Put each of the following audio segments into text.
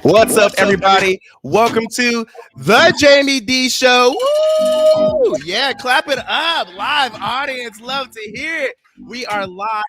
What's up, everybody? Welcome to the Jaime Dee Show. Woo! Yeah, clap it up. Live audience. Love to hear it. We are live.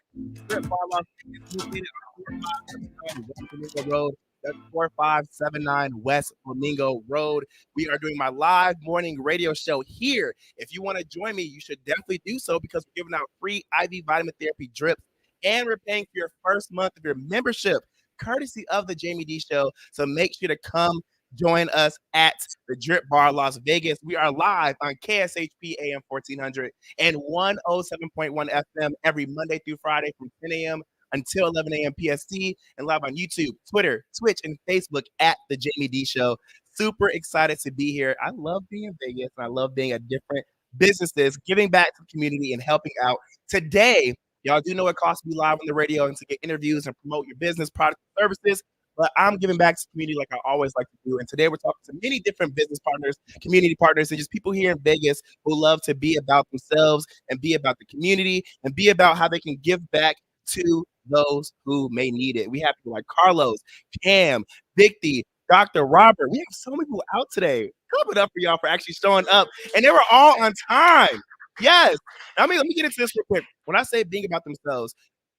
DRIPBaR Las Vegas, located on 4579 West Flamingo Road. That's 4579 West Flamingo Road. We are doing my live morning radio show here. If you want to join me, you should definitely do so because we're giving out free IV vitamin therapy drips and we're paying for your first month of your membership courtesy of the Jaime Dee Show. So make sure to come join us at the Drip Bar Las Vegas. We are live on KSHP AM 1400 and 107.1 FM every Monday through Friday from 10 a.m. until 11 a.m. PST and live on YouTube, Twitter, Twitch, and Facebook at the Jaime Dee Show. Super excited to be here. I love being in Vegas and I love being at different businesses, giving back to the community and helping out. Today, y'all do know it costs to be live on the radio and to get interviews and promote your business, products, and services. But I'm giving back to the community like I always like to do. And today we're talking to many different business partners, community partners, and just people here in Vegas who love to be about themselves and be about the community and be about how they can give back to those who may need it. We have people like Carlos, Cam, Victy, Dr. Robert. We have so many people out today. Clap it up for y'all for actually showing up. And they were all on time. Yes. Let me get into this real quick. When I say being about themselves,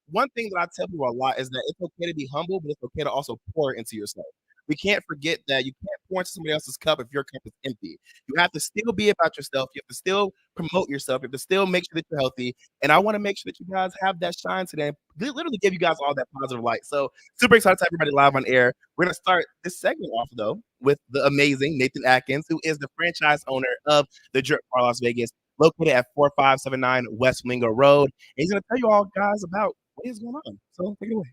one thing that I tell people a lot is that it's okay to be humble, but it's okay to also pour into yourself. We can't forget that you can't pour into somebody else's cup if your cup is empty. You have to still be about yourself. You have to still promote yourself. You have to still make sure that you're healthy. And I want to make sure that you guys have that shine today. Literally give you guys all that positive light. So super excited to have everybody live on air. We're going to start this segment off, though, with the amazing Nathan Atkins, who is the franchise owner of the Drip Bar Las Vegas, located at 4579 West Flamingo Road. And he's going to tell you all guys about what is going on. So take it away.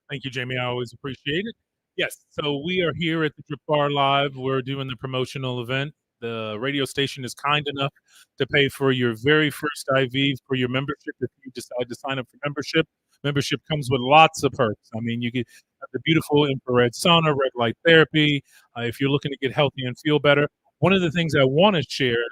Thank you, Jamie. I always appreciate it. Yes, so we are here at the Drip Bar Live. We're doing the promotional event. The radio station is kind enough to pay for your very first IV for your membership if you decide to sign up for membership. Membership comes with lots of perks. I mean, you get the beautiful infrared sauna, red light therapy. If you're looking to get healthy and feel better, one of the things I want to share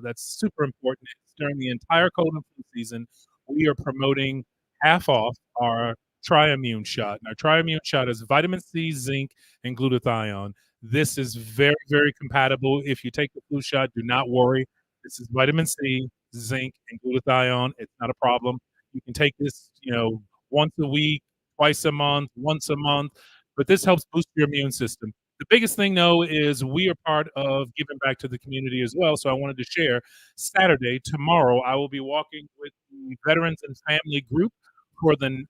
that's super important is during the entire cold and flu season, we are promoting half off our Tri-Immune shot. And our Tri-Immune shot is vitamin C, zinc, and glutathione. This is very, very compatible. If you take the flu shot, do not worry. This is vitamin C, zinc, and glutathione. It's not a problem. You can take this, once a week, twice a month, once a month, but this helps boost your immune system. The biggest thing, though, is we are part of giving back to the community as well. So I wanted to share Saturday, tomorrow, I will be walking with the Veterans and Family Group for the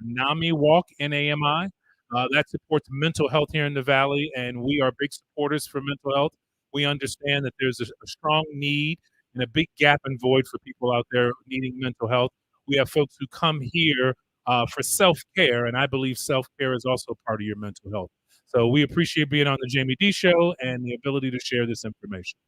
NAMI Walk, NAMI. That supports mental health here in the Valley, and we are big supporters for mental health. We understand that there's a strong need and a big gap and void for people out there needing mental health. We have folks who come here for self-care, and I believe self-care is also part of your mental health. So we appreciate being on the Jaime Dee Show and the ability to share this information.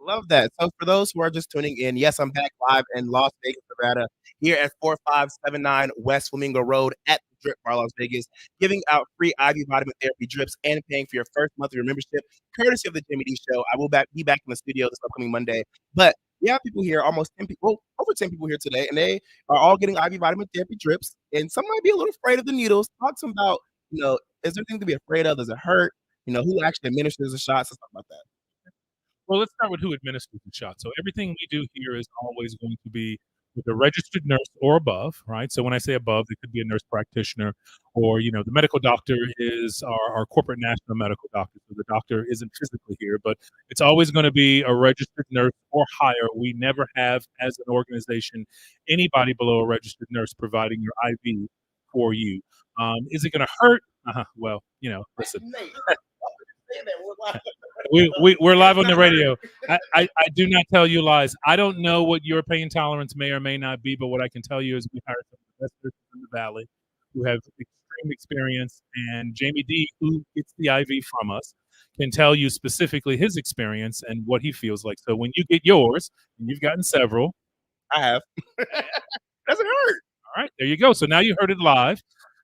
Love that. So for those who are just tuning in, yes, I'm back live in Las Vegas, Nevada, here at 4579 West Flamingo Road at the Drip Bar Las Vegas, giving out free IV vitamin therapy drips and paying for your first month of your membership, courtesy of the Jaime Dee Show. I will be back in the studio this upcoming Monday. But we have people here, almost 10 people, over 10 people here today, and they are all getting IV vitamin therapy drips. And some might be a little afraid of the needles. Talk to them about, is there anything to be afraid of? Does it hurt? Who actually administers the shots? Let's talk about that. Well, let's start with who administers the shot. So everything we do here is always going to be with a registered nurse or above, right? So when I say above, it could be a nurse practitioner or, the medical doctor is our corporate national medical doctor. So the doctor isn't physically here, but it's always going to be a registered nurse or higher. We never have, as an organization, anybody below a registered nurse providing your IV for you. Is it going to hurt? Well, listen. We're live on the radio. I do not tell you lies. I don't know what your pain tolerance may or may not be, but what I can tell you is we hired some of the best nurses in the Valley who have extreme experience, and Jaime Dee, who gets the IV from us, can tell you specifically his experience and what he feels like. So when you get yours, and you've gotten several. I have. Doesn't hurt. All right, there you go. So now you heard it live.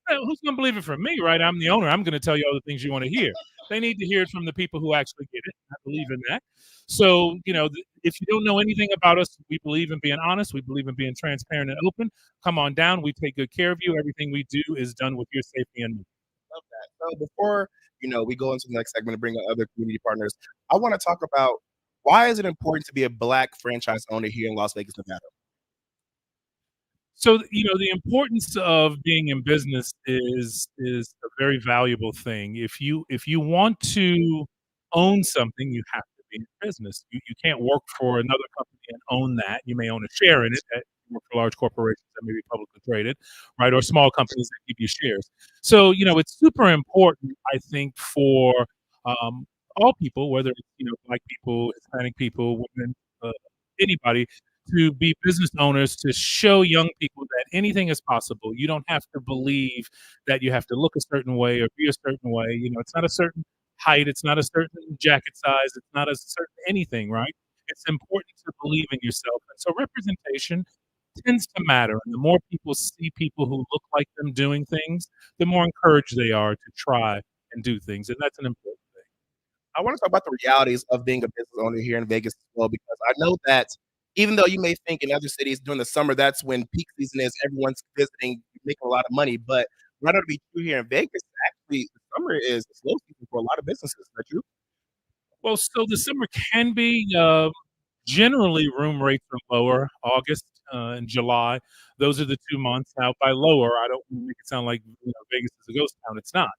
Who's going to believe it from me, right? I'm the owner. I'm going to tell you all the things you want to hear. They need to hear it from the people who actually get it. I believe in that. So, if you don't know anything about us, we believe in being honest. We believe in being transparent and open. Come on down. We take good care of you. Everything we do is done with your safety and love that. So before we go into the next segment and bring on other community partners. I want to talk about why is it important to be a Black franchise owner here in Las Vegas, Nevada? So, the importance of being in business is a very valuable thing. If you want to own something, you have to be in business. You can't work for another company and own that. You may own a share in it. You work for large corporations that may be publicly traded, right, or small companies that give you shares. So, it's super important, I think, for all people, whether it's Black people, Hispanic people, women, anybody, to be business owners, to show young people that anything is possible. You don't have to believe that you have to look a certain way or be a certain way. It's not a certain height, it's not a certain jacket size, it's not a certain anything, right? It's important to believe in yourself. And so representation tends to matter. And the more people see people who look like them doing things, the more encouraged they are to try and do things. And that's an important thing. I want to talk about the realities of being a business owner here in Vegas as well, because I know that even though you may think in other cities during the summer, that's when peak season is, everyone's visiting, making a lot of money. But right now to be true here in Vegas, actually, the summer is the slow season for a lot of businesses. Is that true? Well, so the summer can be generally room rates are lower. August and July, those are the 2 months. Now, by lower, I don't wanna make it sound like Vegas is a ghost town. It's not.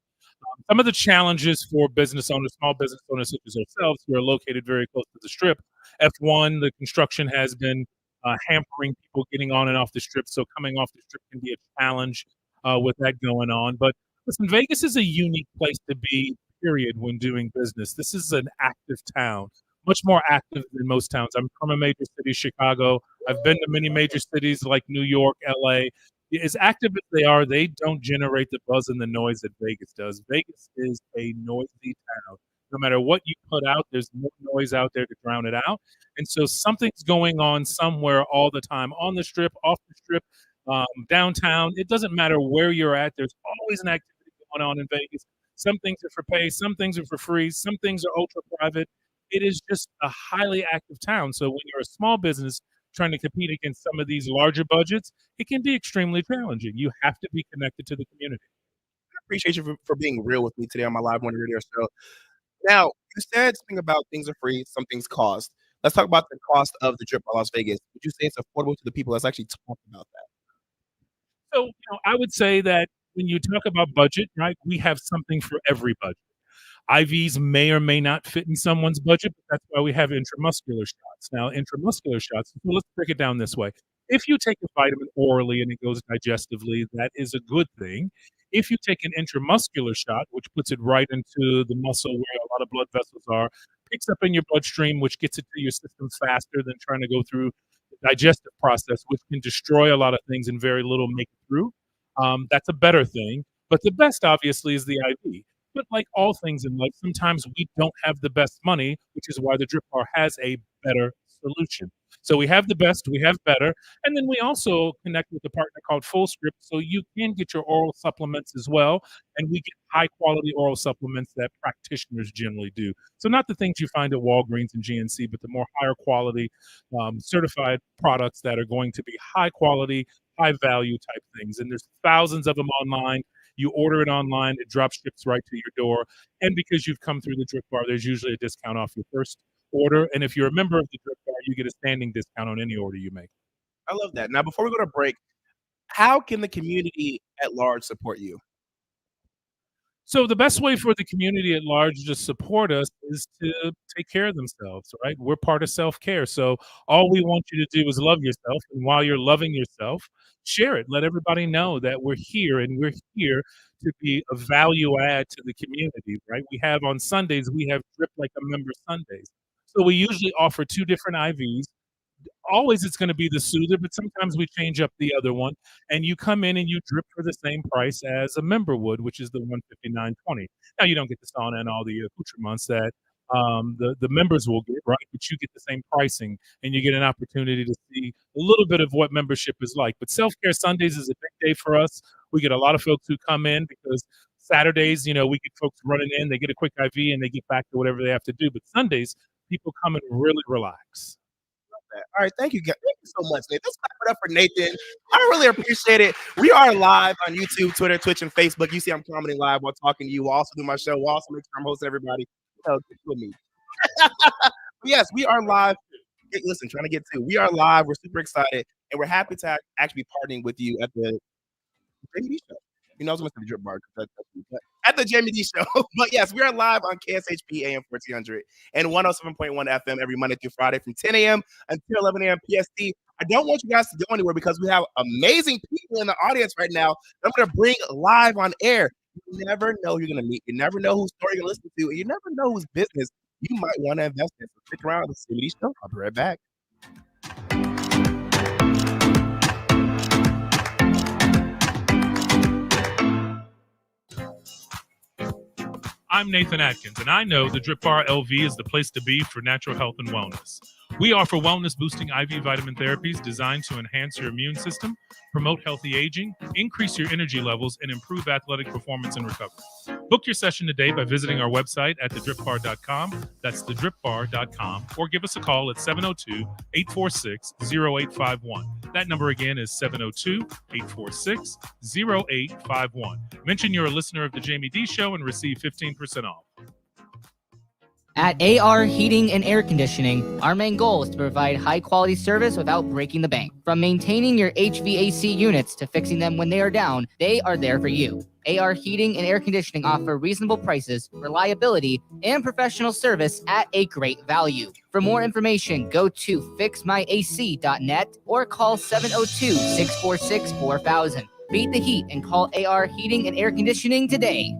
Some of the challenges for business owners, small business owners such as ourselves, who are located very close to the Strip. F1, the construction has been hampering people getting on and off the Strip, so coming off the Strip can be a challenge with that going on. But listen, Vegas is a unique place to be, period, when doing business. This is an active town, much more active than most towns. I'm from a major city, Chicago. I've been to many major cities like New York, LA. As active as they are, they don't generate the buzz and the noise that Vegas does. Vegas is a noisy town. No matter what you put out, there's more noise out there to drown it out. And so something's going on somewhere all the time, on the Strip, off the Strip, downtown. It doesn't matter where you're at. There's always an activity going on in Vegas. Some things are for pay, some things are for free, some things are ultra private. It is just a highly active town. So when you're a small business trying to compete against some of these larger budgets, it can be extremely challenging. You have to be connected to the community. I appreciate you for being real with me today on my live one radio show. Now, you said something about things are free, some things cost. Let's talk about the cost of the trip by Las Vegas. Would you say it's affordable to the people? Let's actually talk about that. So, I would say that when you talk about budget, right, we have something for every budget. IVs may or may not fit in someone's budget, but that's why we have intramuscular shots. Now, intramuscular shots, well, let's break it down this way. If you take a vitamin orally and it goes digestively, that is a good thing. If you take an intramuscular shot, which puts it right into the muscle where a lot of blood vessels are, picks up in your bloodstream, which gets it to your system faster than trying to go through the digestive process, which can destroy a lot of things and very little make it through. That's a better thing. But the best, obviously, is the IV. But like all things in life, sometimes we don't have the best money, which is why the Drip Bar has a better solution. So we have the best, we have better, and then we also connect with a partner called Full Script, so you can get your oral supplements as well, and we get high quality oral supplements that practitioners generally do. So not the things you find at Walgreens and GNC, but the more higher quality, certified products that are going to be high quality, high value type things. And there's thousands of them online. You order it online, it drop ships right to your door. And because you've come through the Drip Bar, there's usually a discount off your first order. And if you're a member of the Drip Bar, you get a standing discount on any order you make. I love that. Now, before we go to break, how can the community at large support you? So the best way for the community at large to support us is to take care of themselves, right? We're part of self-care. So all we want you to do is love yourself. And while you're loving yourself, share it. Let everybody know that we're here and we're here to be a value add to the community, right? We have on Sundays, we have Drip Like a Member Sundays. So we usually offer two different IVs. Always it's going to be the soother, but sometimes we change up the other one. And you come in and you drip for the same price as a member would, which is the 159.20. Now you don't get the sauna and all the accoutrements that the members will get, right? But you get the same pricing and you get an opportunity to see a little bit of what membership is like. But Self Care Sundays is a big day for us. We get a lot of folks who come in because Saturdays, we get folks running in, they get a quick IV and they get back to whatever they have to do. But Sundays, people come and really relax. that. All right, thank you. Thank you so much, Nathan. Let's clap it up for Nathan. I really appreciate it. We are live on YouTube, Twitter, Twitch, and Facebook. You see I'm commenting live while talking to you. We'll also do my show. We'll also make sure I'm hosting everybody. Get with me. Yes, we are live. Listen, trying to get to. We are live. We're super excited, and we're happy to actually be partnering with you at the Jaime Dee show. You know, I was going to say the DRIPBaR but at the Jaime Dee show. But yes, we are live on KSHP AM 1400 and 107.1 FM every Monday through Friday from 10 a.m. until 11 a.m. PST. I don't want you guys to go anywhere because we have amazing people in the audience right now that I'm going to bring live on air. You never know who you're going to meet. You never know whose story you're going to listen to. And you never know whose business you might want to invest in. So stick around. The Jaime Dee show. I'll be right back. I'm Nathan Atkins, and I know the DRIPBaR LV is the place to be for natural health and wellness. We offer wellness-boosting IV vitamin therapies designed to enhance your immune system, promote healthy aging, increase your energy levels, and improve athletic performance and recovery. Book your session today by visiting our website at thedripbar.com. That's thedripbar.com, or give us a call at 702-846-0851. That number again is 702-846-0851. Mention you're a listener of the Jaime Dee Show and receive 15% off. At AR Heating and Air Conditioning, our main goal is to provide high-quality service without breaking the bank. From maintaining your HVAC units to fixing them when they are down, they are there for you. AR Heating and Air Conditioning offer reasonable prices, reliability, and professional service at a great value. For more information, go to fixmyac.net or call 702-646-4000. Beat the heat and call AR Heating and Air Conditioning today.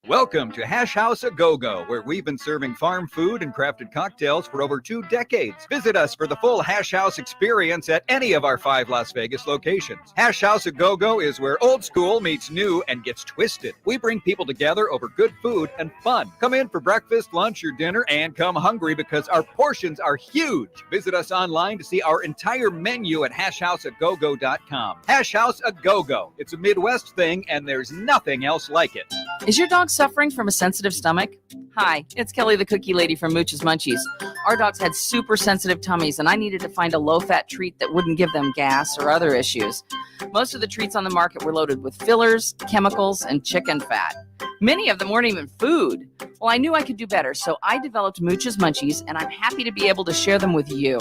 Welcome to Hash House A Go-Go, where we've been serving farm food and crafted cocktails for over 2 decades. Visit us for the full Hash House experience at any of our 5 Las Vegas locations. Hash House A Go-Go is where old school meets new and gets twisted. We bring people together over good food and fun. Come in for breakfast, lunch, or dinner, and come hungry because our portions are huge. Visit us online to see our entire menu at hashhouseagogo.com. Hash House A Go-Go. It's a Midwest thing, and there's nothing else like it. Is your dog suffering from a sensitive stomach? Hi, it's Kelly the Cookie Lady from Mooch's Munchies. Our dogs had super sensitive tummies, and I needed to find a low-fat treat that wouldn't give them gas or other issues. Most of the treats on the market were loaded with fillers, chemicals, and chicken fat. Many of them weren't even food. Well, I knew I could do better, so I developed Mooch's Munchies, and I'm happy to be able to share them with you.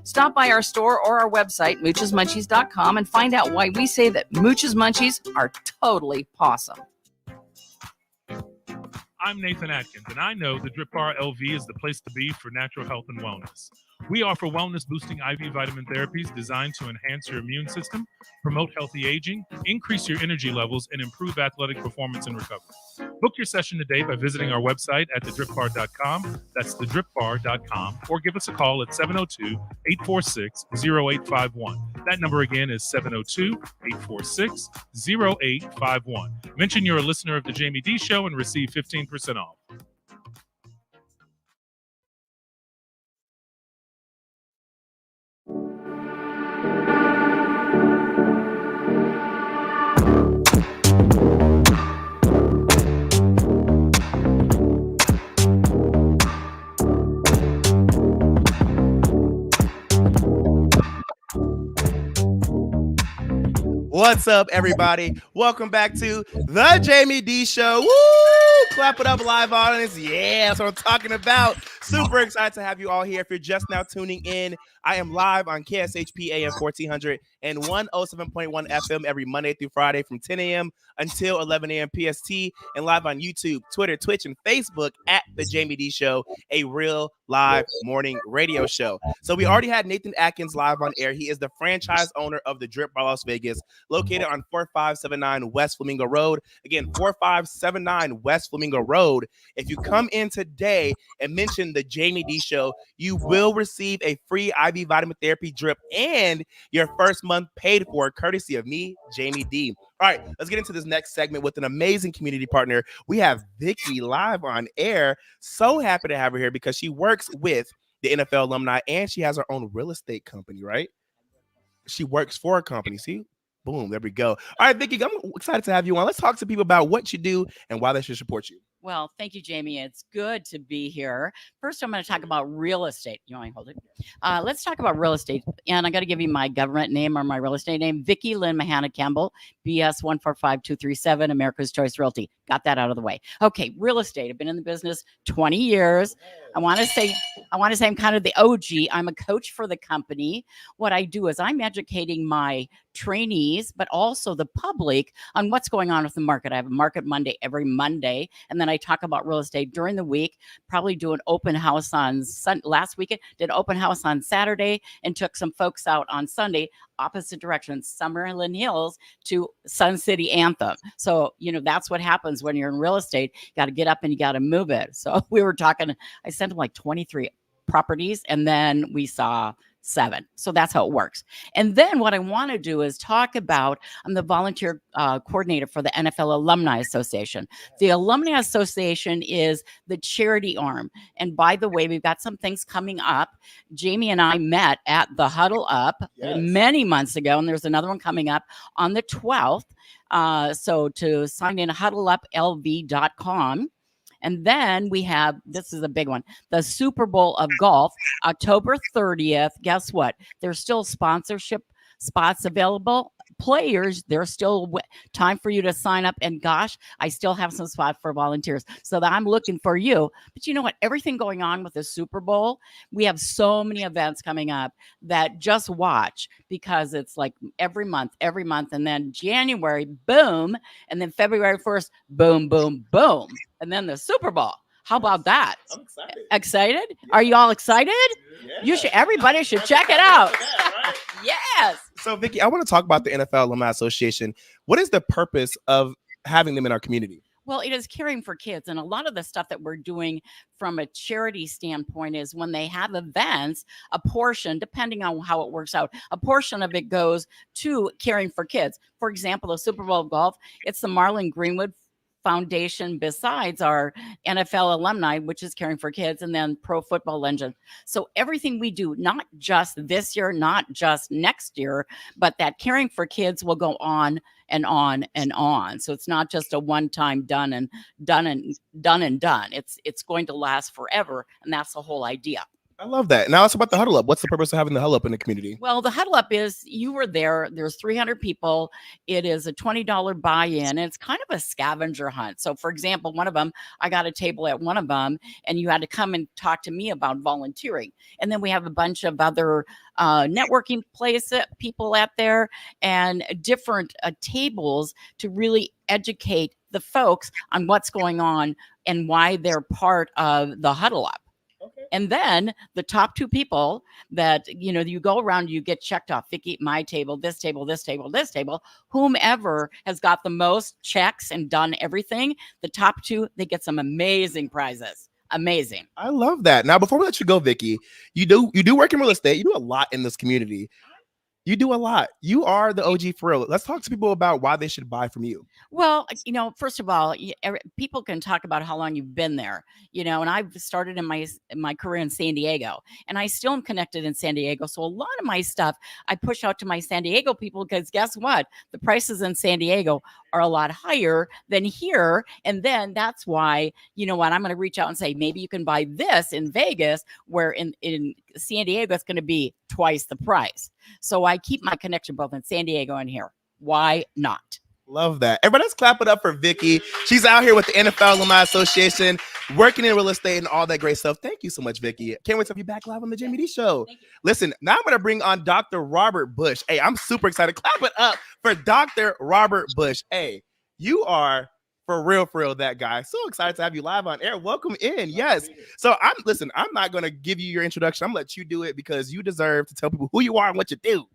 Stop by our store or our website, moochesmunchies.com, and find out why we say that Mooch's Munchies are totally pawsome. I'm Nathan Atkins, and I know the DRIPBaR LV is the place to be for natural health and wellness. We offer wellness-boosting IV vitamin therapies designed to enhance your immune system, promote healthy aging, increase your energy levels, and improve athletic performance and recovery. Book your session today by visiting our website at thedripbar.com. That's thedripbar.com, or give us a call at 702-846-0851. That number again is 702-846-0851. Mention you're a listener of the Jaime Dee Show and receive 15% off. What's up, everybody? Welcome back to the Jaime Dee Show. Woo! Clap it up, live audience. Yeah, that's what I'm talking about. Super excited to have you all here. If you're just now tuning in, I am live on KSHP AM 1400 and 107.1 FM every Monday through Friday from 10 a.m. until 11 a.m. PST, and live on YouTube, Twitter, Twitch, and Facebook at The Jaime Dee Show, a real live morning radio show. So we already had Nathan Atkins live on air. He is the franchise owner of the DRIPBaR Las Vegas, located on 4579 West Flamingo Road. Again, 4579 West Flamingo Road. If you come in today and mention the Jaime Dee Show, you will receive a free IV vitamin therapy drip and your first month paid for, courtesy of me, Jaime Dee. All right, let's get into this next segment with an amazing community partner. We have Vicky live on air. So happy to have her here because she works with the NFL alumni and she has her own real estate company, right? She works for a company. See? Boom, there we go. All right, Vicky, I'm excited to have you on. Let's talk to people about what you do and why they should support you. Well, thank you, Jamie. It's good to be here. First, I'm going to talk about real estate. You want me to hold it? Let's talk about real estate. And I got to give you my government name or my real estate name, Vicki Lynn Mahana Campbell, BS 145237, America's Choice Realty. Got that out of the way. Okay, real estate. I've been in the business 20 years. I want to say I'm kind of the OG. I'm a coach for the company. What I do is I'm educating my trainees, but also the public on what's going on with the market. I have a market Monday every Monday, and then I talk about real estate during the week. Probably do an open house on last weekend. Did open house on Saturday and took some folks out on Sunday, opposite directions, Summerlin Hills to Sun City Anthem. So that's what happens when you're in real estate. You got to get up and you got to move it. So we were talking. I sent them like 23 properties, and then we saw 7. So that's how it works. And then what I want to do is talk about, I'm the volunteer coordinator for the NFL Alumni Association. The Alumni Association is the charity arm. And by the way, we've got some things coming up. Jamie and I met at the Huddle Up many months ago, and there's another one coming up on the 12th. So to sign in, huddleuplv.com. And then we have, this is a big one, the Super Bowl of Golf, October 30th. Guess what? There's still sponsorship spots available. Players, there's still time for you to sign up. And gosh, I still have some spots for volunteers. So that I'm looking for you. But you know what? Everything going on with the Super Bowl, we have so many events coming up that just watch, because it's like every month. And then January, boom. And then February 1st, boom, boom, boom. And then the Super Bowl. How about that? I'm excited. Excited? Yeah. Are you all excited? Yeah. Everybody should check it out. Right? Yes. So, Vicki, I want to talk about the NFL Alumni Association. What is the purpose of having them in our community? Well, it is caring for kids. And a lot of the stuff that we're doing from a charity standpoint is when they have events, a portion, depending on how it works out, a portion of it goes to caring for kids. For example, the Super Bowl of Golf, it's the Marlon Greenwood Foundation, besides our NFL alumni, which is caring for kids, and then Pro Football Legend. So everything we do, not just this year, not just next year, but that caring for kids will go on and on and on. So it's not just a one-time done. It's going to last forever, and that's the whole idea. I love that. Now it's about the Huddle Up. What's the purpose of having the Huddle Up in the community? Well, the Huddle Up is, you were there. There's 300 people. It is a $20 buy-in. And it's kind of a scavenger hunt. So, for example, one of them, I got a table at one of them, and you had to come and talk to me about volunteering. And then we have a bunch of other networking people out there, and different tables to really educate the folks on what's going on and why they're part of the Huddle Up. Okay. And then the top 2 people that, you go around, you get checked off, Vicki, my table, this table, this table, this table, whomever has got the most checks and done everything, the top 2, they get some amazing prizes. Amazing. I love that. Now, before we let you go, Vicki, you do work in real estate. You do a lot in this community. You do a lot. You are the OG for real. Let's talk to people about why they should buy from you. Well, first of all, people can talk about how long you've been there, and I've started in my career in San Diego, and I still am connected in San Diego. So a lot of my stuff I push out to my San Diego people, because guess what? The prices in San Diego are a lot higher than here. And then that's why, I'm going to reach out and say, maybe you can buy this in Vegas, where in San Diego, it's going to be twice the price. So I keep my connection both in San Diego and here. Why not? Love that. Everybody, let's clap it up for Vicki. She's out here with the NFL Alumni Association, working in real estate and all that great stuff. Thank you so much, Vicki. Can't wait to have you back live on the Jaime Dee Show. Listen, now I'm going to bring on Dr. Robert Bush. Hey, I'm super excited. Clap it up for Dr. Robert Bush. Hey, you are for real that guy. So excited to have you live on air. Welcome in. Yes. So I'm not going to give you your introduction. I'm going to let you do it, because you deserve to tell people who you are and what you do.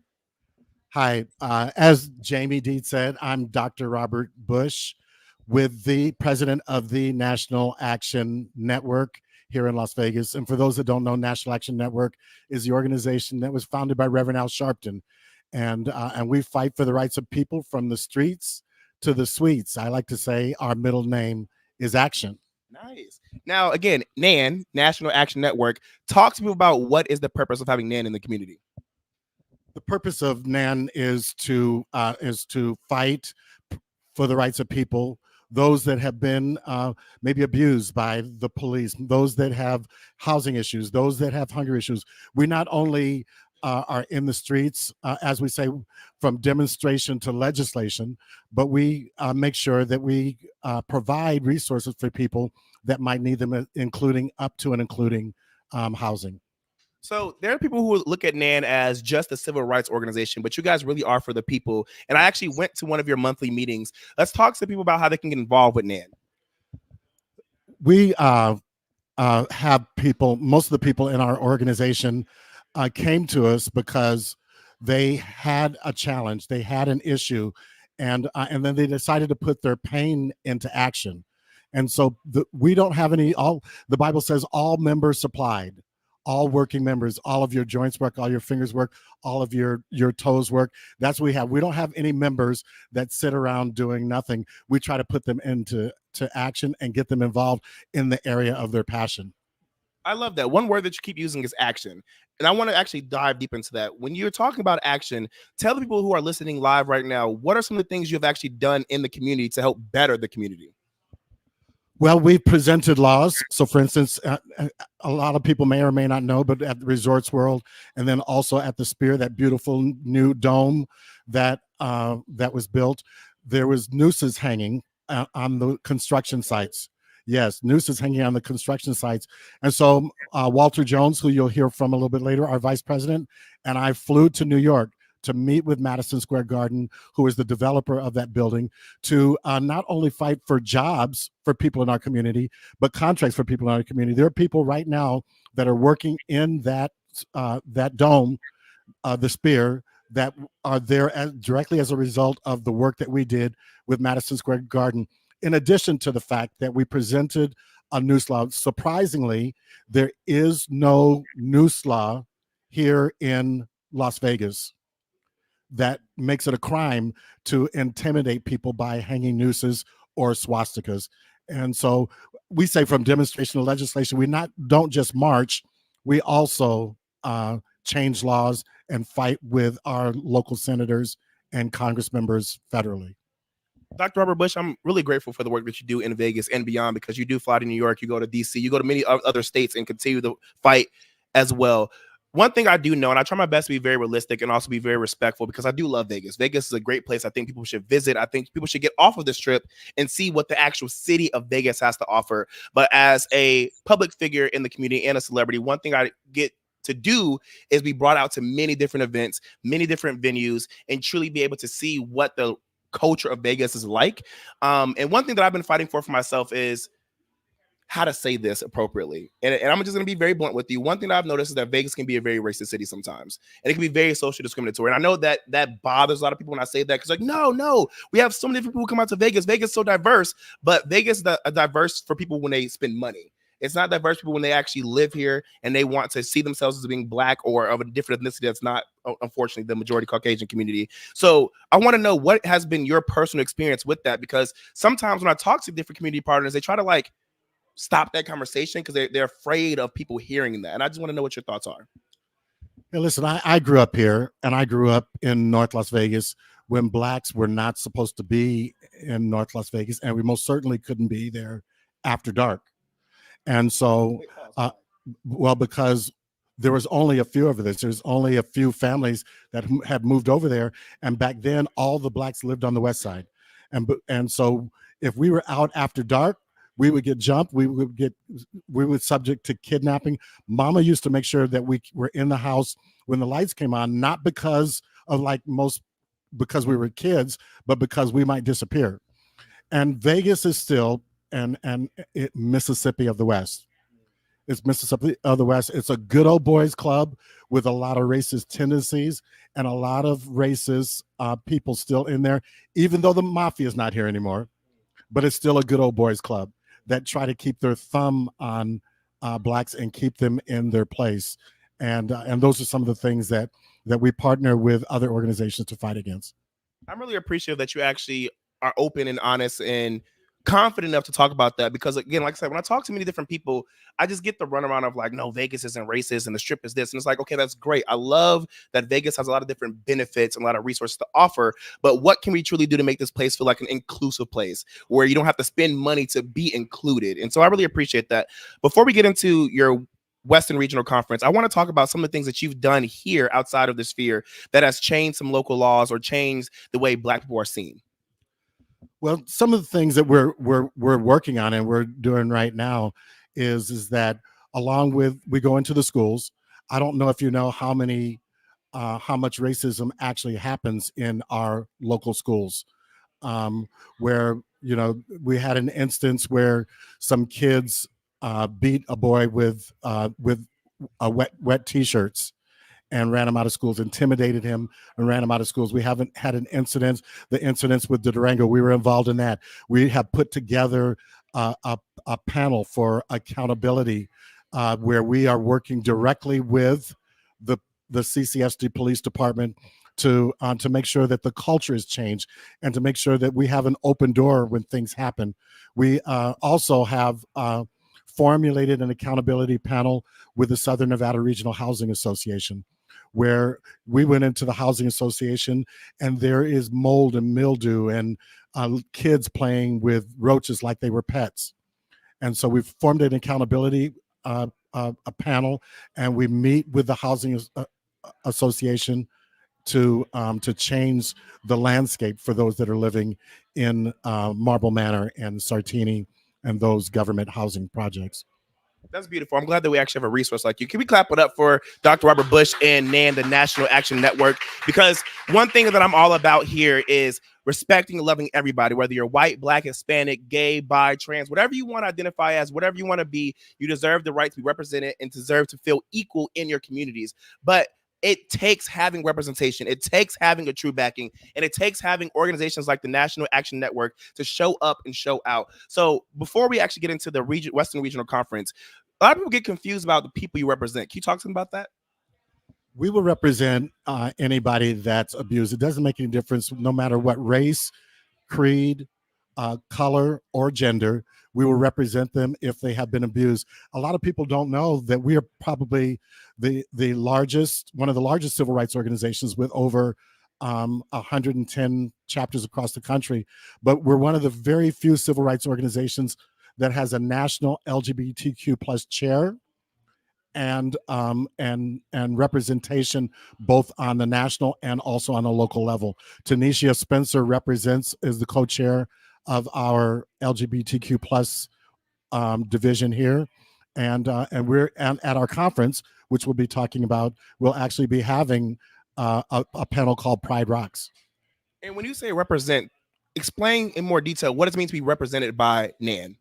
Hi, as Jaime Dee said, I'm Dr. Robert Bush, with the president of the National Action Network here in Las Vegas. And for those that don't know, National Action Network is the organization that was founded by Reverend Al Sharpton. And we fight for the rights of people from the streets to the suites. I like to say our middle name is Action. Nice. Now, again, NAN, National Action Network, talk to people about what is the purpose of having NAN in the community. The purpose of NAN is to fight for the rights of people those that have been maybe abused by the police, those that have housing issues, those that have hunger issues. We not only are in the streets, as we say, from demonstration to legislation, but we make sure that we provide resources for people that might need them, including up to and including housing. So there are people who look at NAN as just a civil rights organization, but you guys really are for the people. And I actually went to one of your monthly meetings. Let's talk to people about how they can get involved with NAN. We have people, most of the people in our organization came to us because they had a challenge, they had an issue, and then they decided to put their pain into action. And so we don't have any, the Bible says all members supplied. All working members, all of your joints work, all your fingers work, all of your toes work. That's what we have. We don't have any members that sit around doing nothing. We try to put them into action and get them involved in the area of their passion. I love that. One word that you keep using is action. And I want to actually dive deep into that. When you're talking about action, tell the people who are listening live right now, what are some of the things you've actually done in the community to help better the community? Well, we've presented laws. So, for instance, a lot of people may or may not know, but at the Resorts World, and then also at the Spear, that beautiful new dome that was built, there was nooses hanging on the construction sites. Yes, nooses hanging on the construction sites. And so Walter Jones, who you'll hear from a little bit later, our vice president, and I flew to New York to meet with Madison Square Garden, who is the developer of that building, to not only fight for jobs for people in our community, but contracts for people in our community. There are people right now that are working in that dome, the Spear, that are there directly as a result of the work that we did with Madison Square Garden. In addition to the fact that we presented a noose law, surprisingly, there is no noose law here in Las Vegas that makes it a crime to intimidate people by hanging nooses or swastikas. And so we say from demonstration to legislation, we don't just march, we also change laws and fight with our local senators and Congress members federally. Dr. Robert Bush, I'm really grateful for the work that you do in Vegas and beyond, because you do fly to New York, you go to DC, you go to many other states and continue the fight as well. One thing I do know, and I try my best to be very realistic and also be very respectful, because I do love Vegas. Vegas is a great place. I think people should visit. I think people should get off of this trip and see what the actual city of Vegas has to offer. But as a public figure in the community and a celebrity, one thing I get to do is be brought out to many different events, many different venues, and truly be able to see what the culture of Vegas is like. And one thing that I've been fighting for myself is how to say this appropriately. And I'm just going to be very blunt with you. One thing that I've noticed is that Vegas can be a very racist city sometimes. And it can be very socially discriminatory. And I know that that bothers a lot of people when I say that, because like, no, we have so many different people who come out to Vegas. Vegas is so diverse, but Vegas is diverse for people when they spend money. It's not diverse people when they actually live here and they want to see themselves as being Black or of a different ethnicity that's not, unfortunately, the majority Caucasian community. So I want to know what has been your personal experience with that, because sometimes when I talk to different community partners, they try to like stop that conversation because they're afraid of people hearing that. And I just want to know what your thoughts are. Hey, listen, I grew up here, and I grew up in North Las Vegas when Blacks were not supposed to be in North Las Vegas, and we most certainly couldn't be there after dark. And so, well, because there was only a few of this, there's only a few families that had moved over there. And back then, all the Blacks lived on the West Side. And so if we were out after dark, we would get jumped. We were subject to kidnapping. Mama used to make sure that we were in the house when the lights came on, not because of because we were kids, but because we might disappear. And Vegas is still Mississippi of the West. It's Mississippi of the West. It's a good old boys club with a lot of racist tendencies and a lot of racist people still in there, even though the mafia is not here anymore. But it's still a good old boys club that try to keep their thumb on Blacks and keep them in their place. And those are some of the things that we partner with other organizations to fight against. I'm really appreciative that you actually are open and honest and confident enough to talk about that because, again, like I said, when I talk to many different people, I just get the runaround of like, no, Vegas isn't racist and the Strip is this. And it's like, okay, that's great. I love that Vegas has a lot of different benefits and a lot of resources to offer. But what can we truly do to make this place feel like an inclusive place where you don't have to spend money to be included? And so I really appreciate that. Before we get into your Western Regional Conference, I want to talk about some of the things that you've done here outside of the sphere that has changed some local laws or changed the way Black people are seen. Well, some of the things that we're working on and we're doing right now is that along with we go into the schools. I don't know if you know how much racism actually happens in our local schools, where we had an instance where some kids beat a boy with wet t-shirts and ran him out of schools, intimidated him and ran him out of schools. We haven't had the incidents with the Durango. We were involved in that. We have put together a panel for accountability where we are working directly with the CCSD Police Department to make sure that the culture is changed and to make sure that we have an open door when things happen. We also have formulated an accountability panel with the Southern Nevada Regional Housing Association, where we went into the housing association and there is mold and mildew and kids playing with roaches like they were pets. And so we've formed an accountability a panel, and we meet with the housing association to change the landscape for those that are living in Marble Manor and Sartini and those government housing projects. That's beautiful. I'm glad that we actually have a resource like you. Can we clap it up for Dr. Robert Bush and NAN, the National Action Network? Because one thing that I'm all about here is respecting and loving everybody, whether you're white, Black, Hispanic, gay, bi, trans, whatever you want to identify as, whatever you want to be, you deserve the right to be represented and deserve to feel equal in your communities. But it takes having representation. It takes having a true backing, and it takes having organizations like the National Action Network to show up and show out. So before we actually get into the Western Regional Conference, a lot of people get confused about the people you represent. Can you talk to them about that? We will represent anybody that's abused. It doesn't make any difference, no matter what race, creed, color, or gender. We will represent them if they have been abused. A lot of people don't know that we are probably one of the largest civil rights organizations with over 110 chapters across the country. But we're one of the very few civil rights organizations that has a national LGBTQ plus chair and representation both on the national and also on the local level. Tanisha Spencer is the co-chair of our LGBTQ plus division here, and we're at our conference, which we'll be talking about. We'll actually be having a panel called Pride Rocks. And when you say represent, explain in more detail what does it mean to be represented by NAN?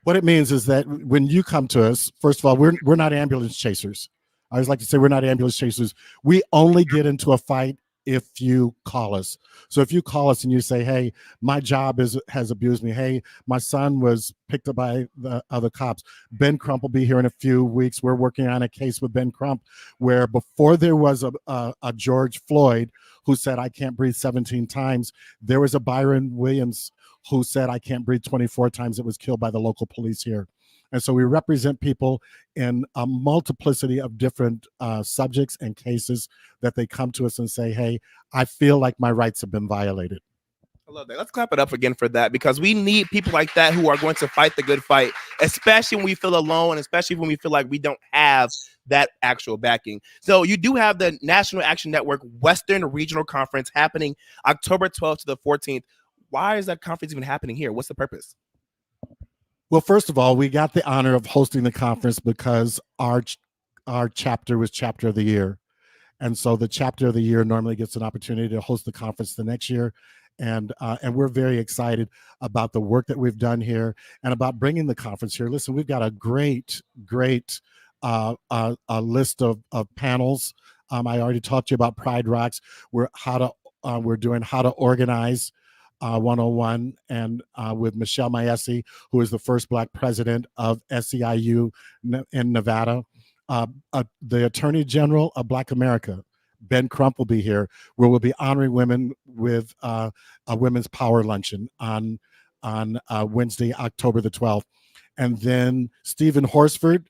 What it means is that when you come to us, first of all, we're not ambulance chasers. I always like to say we're not ambulance chasers. We only get into a fight if you call us. So if you call us and you say, hey, my job has abused me. Hey, my son was picked up by the other cops. Ben Crump will be here in a few weeks. We're working on a case with Ben Crump where before there was a George Floyd who said, I can't breathe 17 times, there was a Byron Williams who said, I can't breathe 24 times. It was killed by the local police here. And so we represent people in a multiplicity of different subjects and cases that they come to us and say, hey, I feel like my rights have been violated. I love that. Let's clap it up again for that, because we need people like that who are going to fight the good fight, especially when we feel alone, and especially when we feel like we don't have that actual backing. So you do have the National Action Network Western Regional Conference happening October 12th to the 14th. Why is that conference even happening here? What's the purpose? Well, first of all, we got the honor of hosting the conference because our chapter was Chapter of the Year. And so the Chapter of the Year normally gets an opportunity to host the conference the next year. And we're very excited about the work that we've done here and about bringing the conference here. Listen, we've got a great list of panels. I already talked to you about Pride Rocks. We're doing how to organize 101 and with Michelle Maesi, who is the first Black president of SEIU in Nevada. The Attorney General of Black America, Ben Crump, will be here, where we'll be honoring women with a Women's Power Luncheon on on Wednesday, October the 12th. And then Stephen Horsford,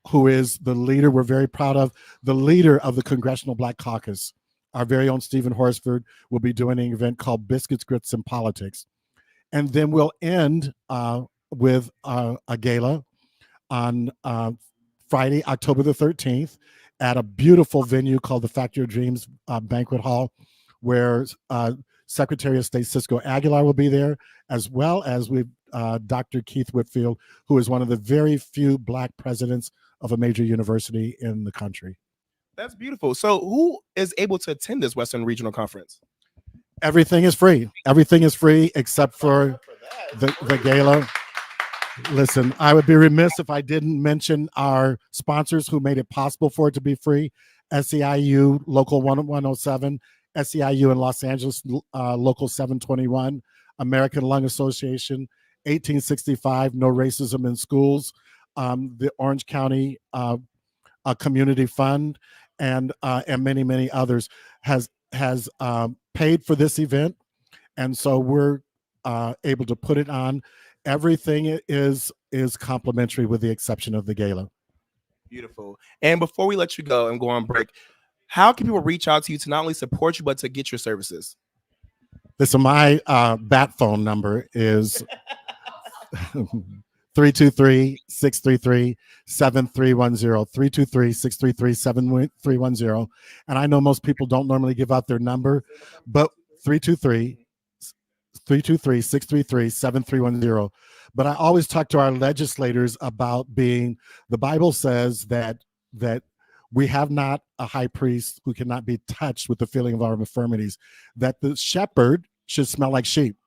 who is the leader, we're very proud of, the leader of the Congressional Black Caucus. Our very own Stephen Horsford will be doing an event called Biscuits, Grits, and Politics. And then we'll end with a gala on Friday, October the 13th at a beautiful venue called the Factory of Dreams Banquet Hall, where Secretary of State Cisco Aguilar will be there, as well as with Dr. Keith Whitfield, who is one of the very few Black presidents of a major university in the country. That's beautiful. So who is able to attend this Western Regional Conference? Everything is free. Everything is free except for the gala. Listen, I would be remiss if I didn't mention our sponsors who made it possible for it to be free. SEIU Local 107, SEIU in Los Angeles Local 721, American Lung Association, 1865, No Racism in Schools, the Orange County Community Fund, and many, many others has paid for this event. And so we're able to put it on. Everything is complimentary with the exception of the gala. Beautiful. And before we let you go and go on break, how can people reach out to you to not only support you, but to get your services? Listen, my bat phone number is 323-633-7310, 323-633-7310. And I know most people don't normally give out their number, but 323-633-7310. But I always talk to our legislators about the Bible says that we have not a high priest who cannot be touched with the feeling of our infirmities, that the shepherd should smell like sheep.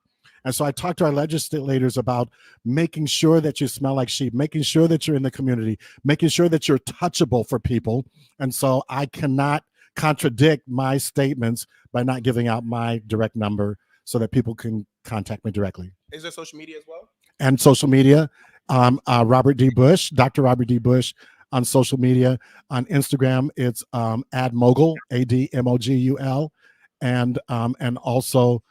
And so I talk to our legislators about making sure that you smell like sheep, making sure that you're in the community, making sure that you're touchable for people. And so I cannot contradict my statements by not giving out my direct number so that people can contact me directly. Is there social media as well? And social media, Robert D. Bush, Dr. Robert D. Bush on social media. On Instagram, it's AdMogul, ADMOGUL, and also